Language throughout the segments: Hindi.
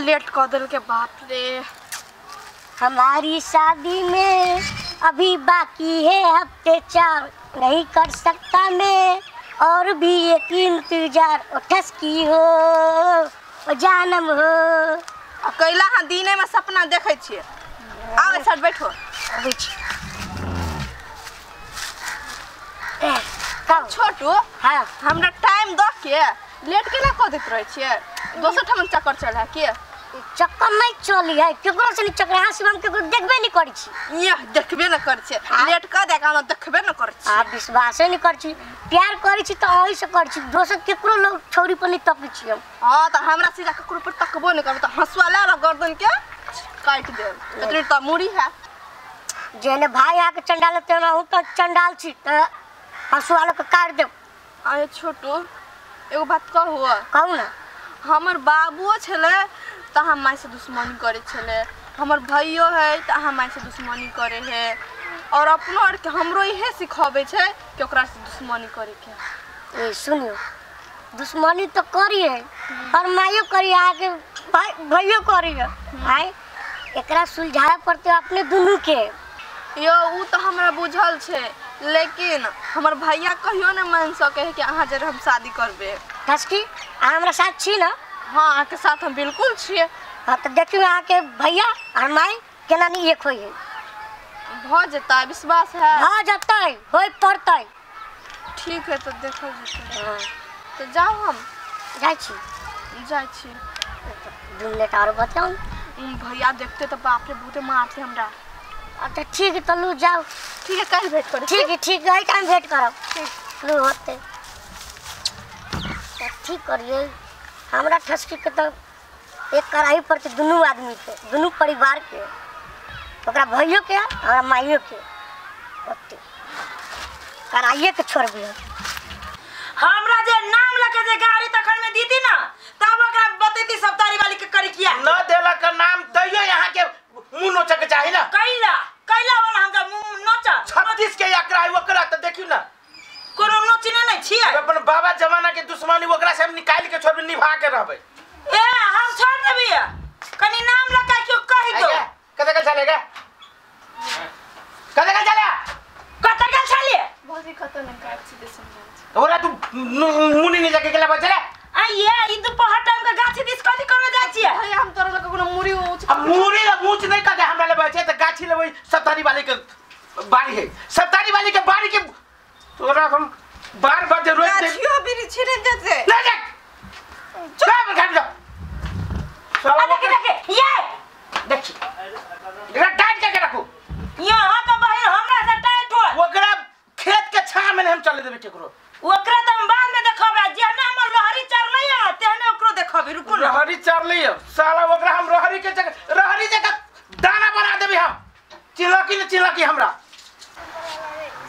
लेट कर दिल के बाप रे। हमारी शादी में अभी बाकी है हफ्ते 4, नहीं कर सकता मैं और भी एक इंतजार। उठस की हो ओ जानम हो। कैला हाँ दिने में सपना देखे छिए। आओ सर बैठो। अबे कब छोटू हाँ हमरा टाइम द के लेट के ना कर देत रहे छिए। दोसर ठमन चक्कर चढ़ा के चक्कर नहीं चली है केकरो से नहीं चक्कर यहाँ शिवम केकरो देखबे नहीं करी छी। ये देखबे न कर छे लेट कर दे का देखबे न कर छी। आप विश्वास नहीं कर छी प्यार करी छी तो ओही से कर छी दोसर केकरो लोग छोरी पर नहीं तक छी हम। हां त हमरा सीधा ककरो पर तकबो नहीं करब त हंसवा ला गर्दन के काट दे इतनी त मुड़ी है। जेने भाई आके चंडाल ते ना हूं तो चंडाल छी त हंसवालो के काट दे। आए छोटू एगो बात कहू ना हमर बाबुओ छले त हम माई से दुश्मनी करे छले। हमर भाइयो है त हम माई से दुश्मनी करे है और अपनो और के हमरो इहे सिखावे छे कि ओकरा से दुश्मनी करे के। ए सुनियो दुश्मनी तो करी है और माइयो करी आगे भाइयो करी है। भाई एकरा सुलझाए पड़ते अपने दोनों के। यो उ तो हमरा बुझल छे लेकिन हमर भैया कहियो न मान सके है कि अहाँ जरे हम शादी करबे। कसकी हमरा साथ छी ना। हाँ आपके साथ हम बिल्कुल छिए। हाँ तो देखियो आके भैया और माई केना नहीं एक होई है। भ जता विश्वास है। हाँ जतई होई पड़तई। ठीक है तो देखो जते। हाँ तो जाओ हम जाई छी। दिन लेट और बताऊं भैया देखते तो बाप रे बहुते मारते हमरा। अच्छा ठीक है तो लू जाओ। ठीक है कल भेंट करो। ठीक है टाइम भेंट करो। लू होते तो ठीक करिए हमरा ठसकी के तो एक कढ़ाई पर के दोनों आदमी के दोनों परिवार के ओकरा भैयो के और माइयो के ओते कढ़ाइए के छोड़ दियो। हमरा जे नाम लगे जे गाड़ी तखन में दीदी ना तब ओकरा बतेती सब तारी वाली के करी किया न देला का नाम दैयो यहां के मुंह नोचे के चाहि ना। कैला वाला हमरा मुंह नोचा 36 के एकरा ओकरा त देखियो ना कोनो नोचिने नहीं छिए। अपन बाबा जमाना के दुश्मनी ओकरा से हम निकाल के छोड़ निभा के रहबे। ए हम छोड़ देबी कनी नाम लगा क्यों कहि दो कते का चलेगा कते का चले बहुत ही खतरनाक काट सीधे समझा। तोरा तू मुनी नहीं जाके केला बचले आ ये ई दोपहर टाइम का गाछी दिस कथि करने जाइ छिए। भाई हम तोरा लगे कोनो मुड़ी ऊंच अब मुनी ला ऊंच नहीं कदे हमरा ले बचे त गाछी लेबै सप्तारी वाली के बाड़ी है सप्तारी वाली के बाड़ी के तोरा हम बार बार रोज गाछियो भी छिने देते नहीं देख चुप कर जा साला देखे ये देखी एकरा टाइट करके रखो। यहां तो बहिन हमरा से टाइट हो ओकरा खेत के छा में हम चले देबे केकरो ओकरा त हम बाद में देखबा जेना हमर लहरी चढ़लै है तेहने ओकरो देखबी रुकु ना। रहरी चढ़लै साला ओकरा हम रहरी जगह दाना बना देबे हम चिलकी हमरा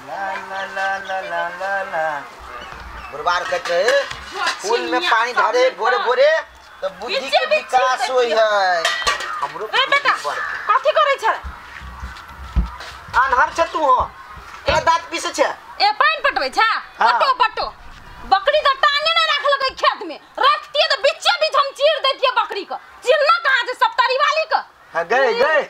ला ला ला ला ला ला बुरबार कहते फूल में पानी धरे भोरे भोरे तो बुद्धि के विकास होई है। हमरो ए बेटा कथि करै छ अनहर छ तू हो ए दांत पीसे छ ए पानी पटबै छ पटो बकरी त टांगे न राख लगे खेत में रखतिए त बिच्चे बीच हम चीर देतिए बकरी को चिरना कहां से सप्तारी वाली को। हां गए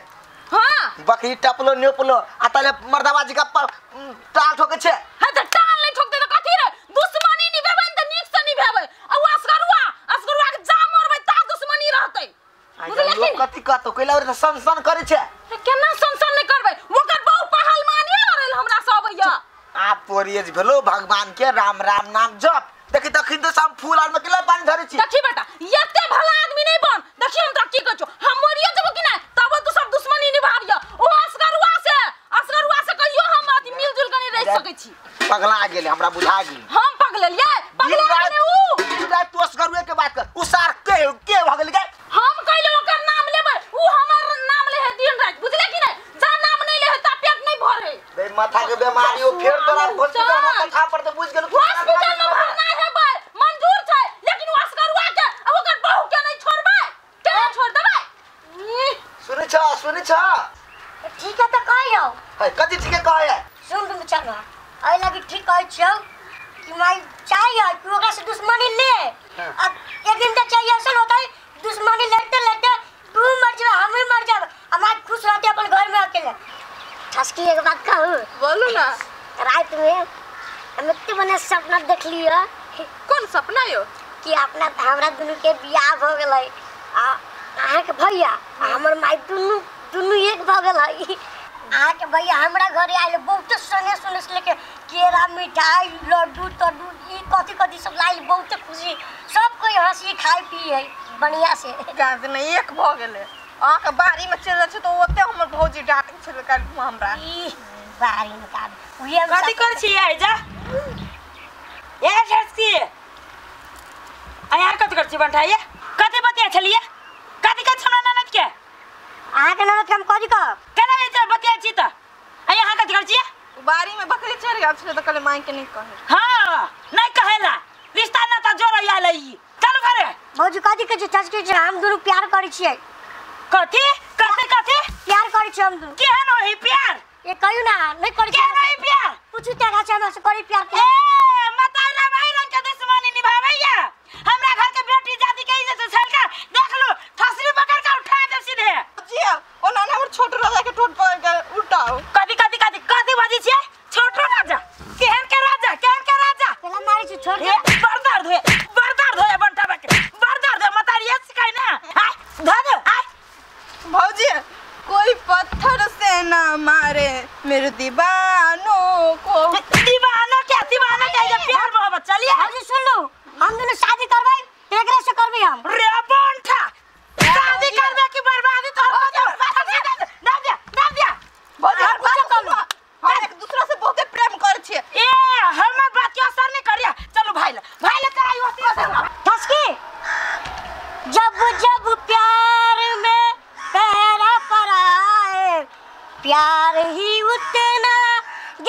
हां बकरी टपलो नेपलो आताले मर्दाबाजी का टाल ठोके छ। हां त टाल नहीं ठोकते त कथि रे दुश्मनी निभेबै त नीक से निभेबै आ असगरुआ के जा मरबै ता दुश्मनी रहतै। लोग कथि कहतो कैला रे सन करे छ केना सन नहीं करबै ओकर बहु पहल मानी लरल हमरा सब या आ पोरियज भेलो भगवान के राम नाम जप देखि तखिन तो सब फूल आर में केला पानी धरे छी। देखी बेटा एते भला आदमी नहीं बन देखी हम त की कहछो हम मरिए जब कि ना तब तू सब दुश्मनी निभाबिया ओ असगरुआ से कहियो हम अति मिलजुल के नहीं रह सकै छी। पगला गेले हमरा बुझा गेल हम पगलेलिए पगले उ रात तू असगरुए के बात कर उसार के भगल गए हम कहले ओकर नाम लेबै उ हमर नाम ले है दिन रात बुझले कि नहीं जा नाम नहीं ले है ता पेट नहीं भरे बे माथा के बीमारी ओ फेर तोरा हॉस्पिटल में कथा पर त बुझ गेल हॉस्पिटल में भरना है भाई मंजूर छै लेकिन वास करवा के अब ओकर बहू के नहीं छोड़बै के छोड़ देबै। सुनि छ ठीक है तो कहियो है कथि ठीक है कहे सुन तुम चल आई लगी ठीक कह छियो कि माई चाहिए कि ओकरा से दुश्मनी ले अब एक दिन तक चाहिए ऐसा होता है दुश्मनी लड़ते लड़ते तू मर जा हम भी मर जाब हमारे खुश रहते अपन घर में अकेले। ठसकी एक बात कहूँ बोलो ना। रात में हम इतने बने सपना देख लियो। कौन सपना यो? कि अपना हमरा दुनू के बियाह हो गए अहाँ के भैया हमर माई दुनू एक भ गए। अहाँ के भैया हमरा घरे आइले बहुत सने सुने से लेके केरा मिठाई लड्डू तड्डू ई कथी कथी सब लाइल बहुत खुशी सब कोई हंसी खाई पी है बढ़िया से। गाज नहीं एक भ गेले आ के बारी में चल जाछे तो ओते हमर भौजी डांटे छले काल हमरा ई बारी में काट उहे कथी कर छी आइ जा ए ठसकी आया कथी कर छी बंठाइए कथी बतिया छलिए कथी कर छना ननद के अहाँ के ननद हम कथी कह केना जे बतिया छी त आया हां कथी कर छी बारी में बकरी चढ़ गेल छले त कले माई के नहीं कहे। हां नहीं कहेला रिश्ता ना त जोर आइले ई चल घरे। भौजी कथी के ठसकी जे हम दुनू प्यार करै छियै। कथी कथी कथी प्यार करै छी हम दुनू। केहन होई प्यार ये कहियो ना नहीं करै छी। केहन होई प्यार पूछू तेरा से हम से करी प्यार के। ए मताला भाई रंग के दुश्मनी निभावैया हमरा घर के बेटी जाति के इज्जत छलका देख लो ठसरी पकड़ के उठा दे सीधे जी ओ नाना हमर छोट राजा के ठोट पकड़ के उठाओ। कथी कथी कथी कथी बाजी छे छोटो राजा केहन के राजा पहला मारी छी छोड़ दे बरदार धोए बंटा बके बरदार धोए मतारी सिखाई ना हाय धो दे हाय भौजी कोई पत्थर से ना मारे मेरे दीवानों को। दीवाना क्या ये प्यार मोहब्बत चलिए भौजी सुन लो हम दोनों शादी करबै एकरा से करबै हम। रे बंटा शादी करबे की बर्बादी तो ना दिया भौजी हम कुछ कर लो हम एक दूसरा से बहुत प्रेम करे छिए। ए हमर बात के असर नहीं करिया चलो भाई ले कराई होती है ठसकी जब जब प्यार में पहरा पर आए प्यार ही उतना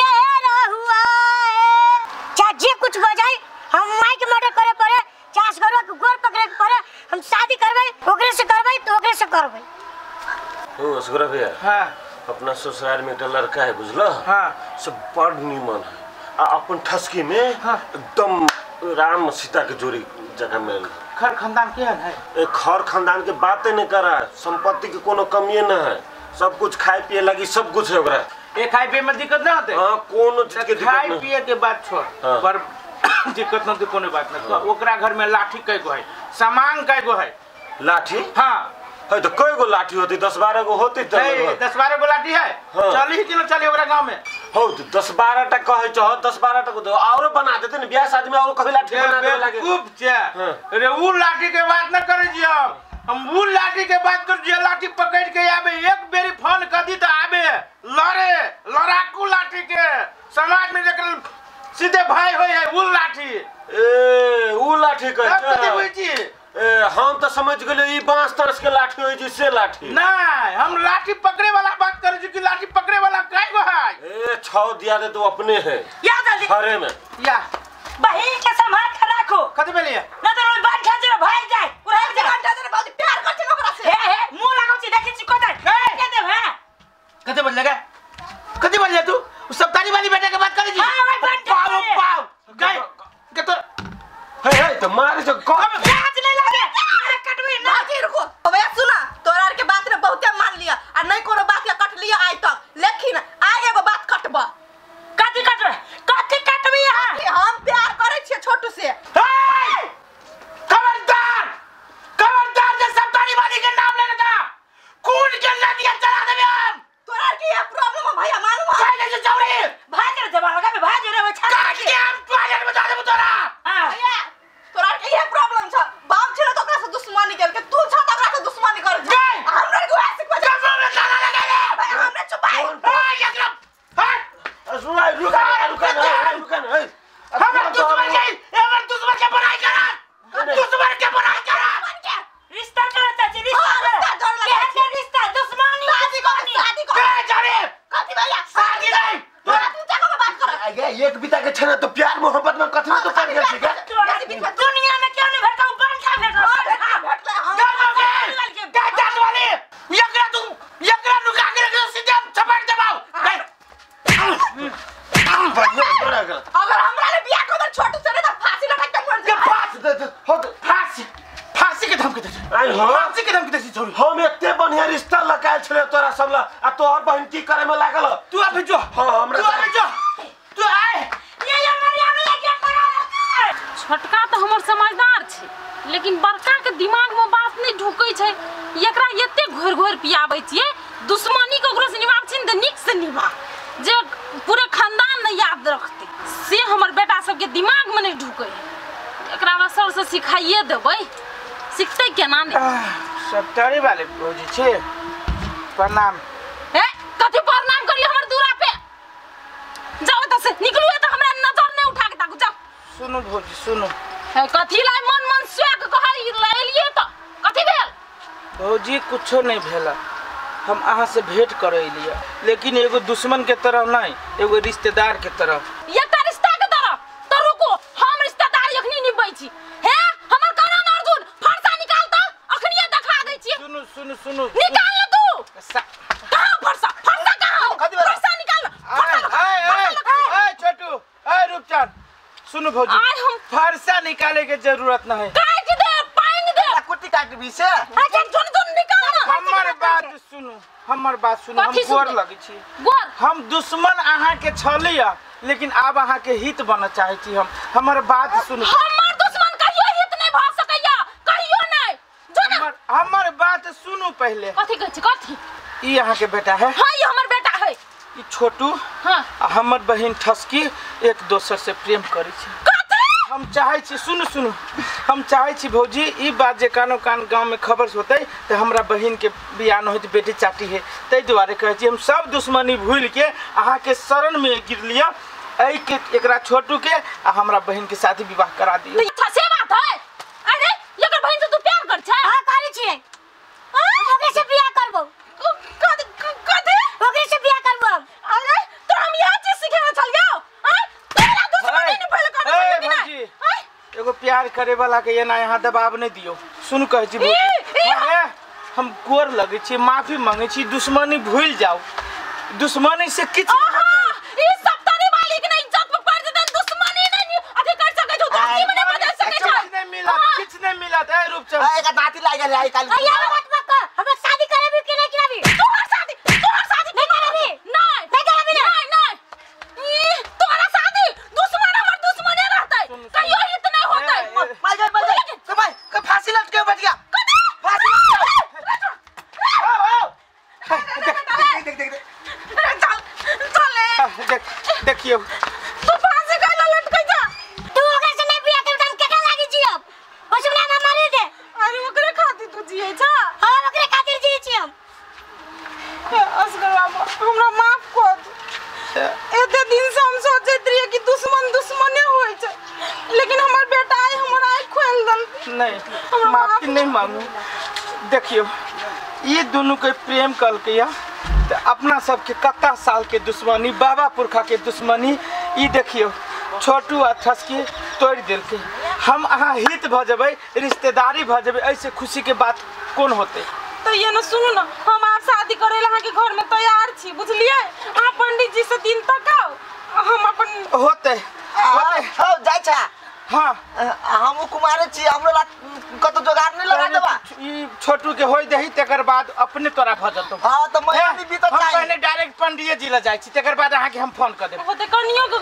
गहरा हुआ है। चाहे जे कुछ हो जाए हम माई के मर्डर करे पड़े चास करवा के गोर पकड़े पड़े हम शादी करबै ओकरे से करबै। ओ असगरा भैया हाँ अपना ससुराल में एक लड़का है बुझलो हाँ सब बड़ निमन है अपन ठसकी में एकदम राम सीता के जोड़ी जगह में खर खानदान केहन है? एक खर खानदान के बातें नहीं करा संपत्ति के कोनो कमी न है सब कुछ खाए पिए लगी सब कुछ है ओकरा एक खाए पिए में दिक्कत ना होते। हां कोनो चीज के खाए दिक्कत पिए के बात छोड़ पर दिक्कत ना कोनो बात ना ओकरा घर में लाठी कई गो है सामान कई गो है लाठी हां है तो कई गो लाठी होती 10-12 गो होती त 10-12 गो लाठी है चली कि न चली ओकरा गांव में हो 10-12 टा कहे छ 10-12 टा को और बना देते न ब्याह शादी में और कभी लाठी बना दे लागे खूब छे अरे वो लाठी के बात न करे जी हम वो लाठी के बात कर जे लाठी पकड़ के आबे एक बेरी फोन कर दी त आबे लड़ाकू लाठी के समाज में जकर सीधे भाई होय है वो लाठी ए वो लाठी कहे कथि बुझी छी हम तो समझ गए ई बांस तरस के लाठी होई जिससे लाठी नहीं हम लाठी पकड़े वाला बात कर कि लाठी पकड़े वाला काहे गो है ए छौ दिया दे तो अपने है या जल्दी घरे में या बहिन के संभाल के रखो कथि बोलिए ना तो रोज बांध खाजे भाई जाए पूरा एक जगह घंटा से बहुत प्यार करते न ओकरा से। हे मुंह लगाउ छी देखि छी कोता के दे हां कथि बोलेगा कथि बोलिए तू सब तारी वाली बेटा के बात करे जी हां भाई बांध पाव गए के तो है तो मारे जो कब प्याज नहीं लगे मैं कटवी ना बाजी रुको अबे सुना तोरा के बात रे बहुते मान लिया आ नहीं कोनो बात के कट लिया आज तक लेकिन आज एगो बात कटबा। कथी कटवी हां हम प्यार करे छिए छोटू से। खबरदार जे सब तारी वाली के नाम ले लगा कूद के नदिया चला देबे हम तोरा के ये प्रॉब्लम है भैया मालूम है काहे जे चौड़ी भाई तेरे जवान लगा में भाई रे वो छा काट के हम टॉयलेट बता देबो तोरा भैया तोरा के ये प्रॉब्लम छ बाप छले तो ओकरा से दुश्मनी कर के तू छ त ओकरा से दुश्मनी कर जा हमरे को ऐसे को जा में ताला लगा ले हमरे चुपाई एकदम हट सुना रुका है हमर दुश्मन के बनाई करा दुश्मन के बनाई करा रिश्ता करता छी रिश्ता के रिश्ता दुश्मनी शादी को ए जाने कथी भैया शादी नहीं तोरा तू जाको में बात कर आगे एक बिता के छना तो प्यार मोहब्बत में कथी तो पड़ गेल छै दुनिया में क्यों नहीं भेटता बंठा भेटता भेटले हम गाजत वाले एकरा नुका के रख सीधे छपड़ दबाओ अगर हमरा ले बियाह को छोटू से तो फांसी लटक के मर जा। फांसी फांसी के धमकी दे आई अरे हाँ फांसी के धमकी देसी छोरी हम एते बढ़िया रिश्ता लगायल छले तोरा सबला आ तोहर बहन की करे में लागल तू अभी जो हां हमरा तू अभी जो तू आए ये मरिया में क्या करा छोटका तो हमर समझदार छे लेकिन बड़का के दिमाग में बात नहीं ढुकै छे एकरा एते घोर घोर पियाबै छिए दुश्मनी को ओकरो से निभाब छिन त निक से निभा जे पूरे खानदान ने याद रखते से हमर बेटा सब के दिमाग में नहीं ढुकै एकरा बसर से सिखाइए देबै सीखते केना नहीं सत्तरी वाले भौजी छे प्रणाम ए कथि प्रणाम करी हमर दूरा पे जाओ त से निकलू त हमरा नजर नहीं उठा के ताकू जाओ सुनो भौजी सुनो कथी लाई मन स्वेग कहै लेलिए त कथि भेल भौजी कुछो नहीं भेला हम अहाँ से भेंट करे लिया लेकिन एगो दुश्मन के तरह नहीं एगो रिश्तेदार के तरह ये त रिश्ता के तरह त रुको हम रिश्तेदार अखनी निभै छी हे हमर करण अर्जुन फरसा निकाल त अखनी देखा दै छी सुनो सुनो सुनो निकाल ले तू कहां फरसा कहां फरसा निकाल ए छोटू ए रूपचंद सुनो भौजी फरसा निकाले के जरूरत नहीं काट दे पानी दे कुट्टी काट भी से अच्छा सुन निकाल हमर बात सुनो हम गोर लगे छी गोर हम दुश्मन अहाँ के छलिया लेकिन अब अहाँ के हित बन चाहे छी हम हमर बात सुनो हमर दुश्मन कहियो हित नहीं भ सकैया कहियो नहीं जो हमर बात सुनो पहले कथि कहै छी कथि ई अहाँ के बेटा है हां ये हमर बेटा है ई छोटू हां हमर बहन ठसकी एक दोसर से प्रेम करै छी हम चाहे छी सुनु सुनु हम चाहे छी भौजी ई बात जे कानो कान गांव में खबर होतै त हमरा बहन के बियाह न होत बेटी चाटी है तै दुआरे कहै छी हम सब दुश्मनी भूल के अहाँ के शरण में गिर लिया ए के एकरा छोटू के आ हमरा बहन के शादी विवाह करा दियो अच्छा से बात है अरे एकर बहन से तू प्यार कर छै हां करै छियै ओकरे से बियाह करबो कथि ओकरे से बियाह करबो अरे तो हम यहां चीज सिखावे चलियो तेरा दुश्मनी नहीं पहले कर एगो प्यार करे वाला के ये ना यहाँ दबाव नहीं दियो सुन कह छी भौजी हम गोर लगे छी माफी मांगे छी दुश्मनी भूल जाओ दुश्मनी से किछ ई सब तरी वाली के नहीं इज्जत पे पड़ जतन दुश्मनी नहीं अथि कर सके जो दांती में नहीं बदल सके छ किछ नहीं मिला ए रूपचंद एका दांती लाग गेल आई काल अया मत बक हम शादी करेबी कि नहीं कराबी तोहर शादी नहीं कराबी नहीं कराबी नहीं ई तोहरा शादी दुश्मन हमर दुश्मने रहतै कहियो हित नहीं होतै मार गए कमाई के फांसी लटके बैठ गया फांसी देखियो तू फांसी काला लटकै जा तू ओकरे से नहीं बियाह करब हम केकरा लागी जियब ओ सुना हम मारे दे अरे ओकरे खातिर तू जियै छ हां ओकरे खातिर जियै छी हम असगर बाबा हमरा माफ कर दे एते दिन से हम सोचैत रहिए कि दुश्मन दुश्मने होय छै लेकिन हमर बेटा आइ हमर आँख खोल दल नहीं माफी नहीं मांगू देखियो ये दोनों के प्रेम कल के या तो अपना सब के कत्ता साल के दुश्मनी बाबा पुरखा के दुश्मनी ई देखियो छोटू आ ठसकी तोड़ दिल के हम अहाँ हित भ जबै रिश्तेदारी भ जबै ऐसे खुशी के बात कौन होते तो ये न सुनू ना हम आप शादी करे ला के घर में तैयार छी बुझलिए आप पंडित जी से दिन तक आओ हम अपन होते हो जाय छ हां हम कुमारे छी हमरो कत जोगाड़ नहीं लगा देबा ई छोटू के होय देही तकर बाद अपने तोरा भ जतो हां तो मैं भी तो हम चाहिए पहले डायरेक्ट पंडित जी ला जाय छी तकर बाद अहाँ के हम फोन कर देब वो ते कनियो के